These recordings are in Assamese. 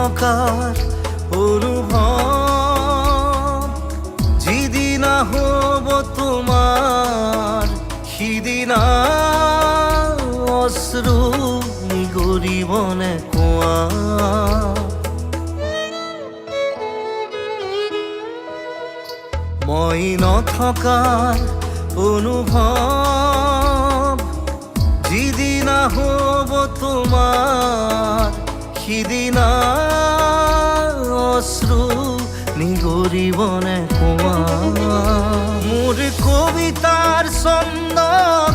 নথকাৰ অনুভৱ যিদিনা হ'ব তোমাৰ সিদিনা অশ্ৰু নিগৰিবনে কোৱা মই নথকাৰ অনুভৱ যিদিনা হ'ব তোমাৰ সিদিনা অশ্ৰু নিগৰিবনে কোৱা মোৰ কবিতাৰ ছন্দ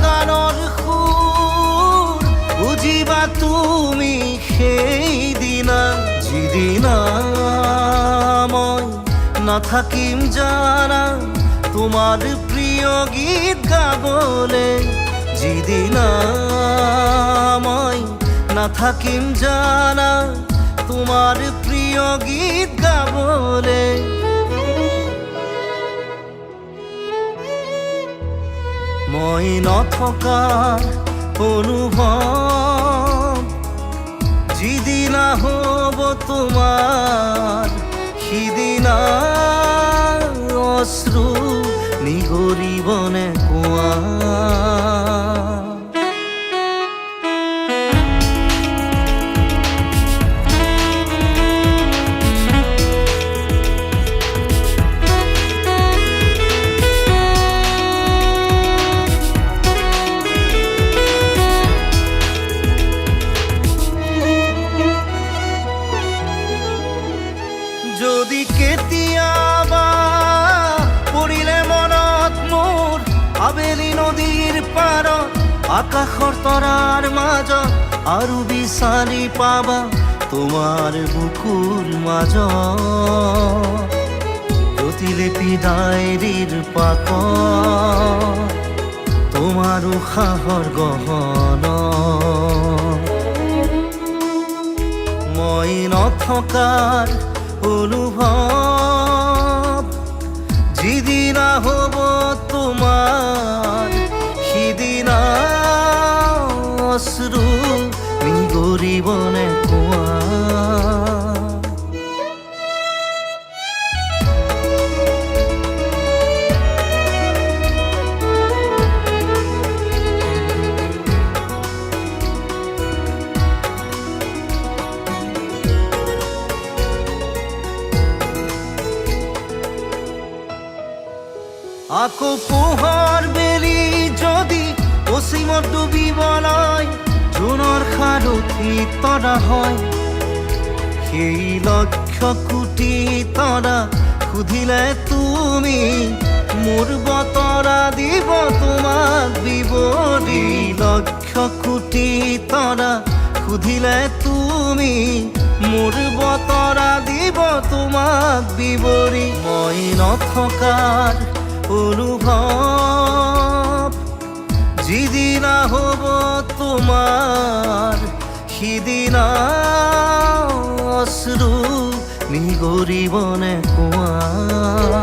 গানৰ সুৰ বুজিবা তুমি সেইদিনা যিদিনা মই নাথাকিম জানা তোমাৰ প্ৰিয় গীত গাবলে যিদিনা মই নাথাকিম জানা তোমাৰ প্ৰিয় গীত গাবলে মই নথকাৰ অনুভৱ যিদিনা হ'ব তোমাৰ সিদিনা অশ্ৰু নিগৰিবনে কোৱা যদি কেতিয়াবা পৰিলে মনত মোৰ আবেলি নদীৰ পাৰত আকাশৰ তৰাৰ মাজত আৰু বিচাৰি পাবা তোমাৰ বুকুৰ মাজত প্ৰতিলিপি ডায়েৰীৰ পাতত তোমাৰ উশাহৰ গহনা মই নথকাৰ অনুভৱ যিদিনা হ'ব তোমাৰ সিদিনা অশ্ৰু নিগৰিবনে কোৱা আকৌ পোহৰ বেলি যদি অসীমত ডুবিবলৈ জোনৰ সাৰথি তৰা হয় সেই লক্ষ কোটি তৰা সুধিলে তুমি মোৰ বতৰা দিব তোমাক বিৱৰি লক্ষ কোটি তৰা সুধিলে তুমি মোৰ বতৰা দিব তোমাক বিৱৰি মই নথকাৰ অনুভৱ যিদিনা হ'ব তোমাৰ সিদিনা অশ্ৰু নিগৰিবনে কোৱা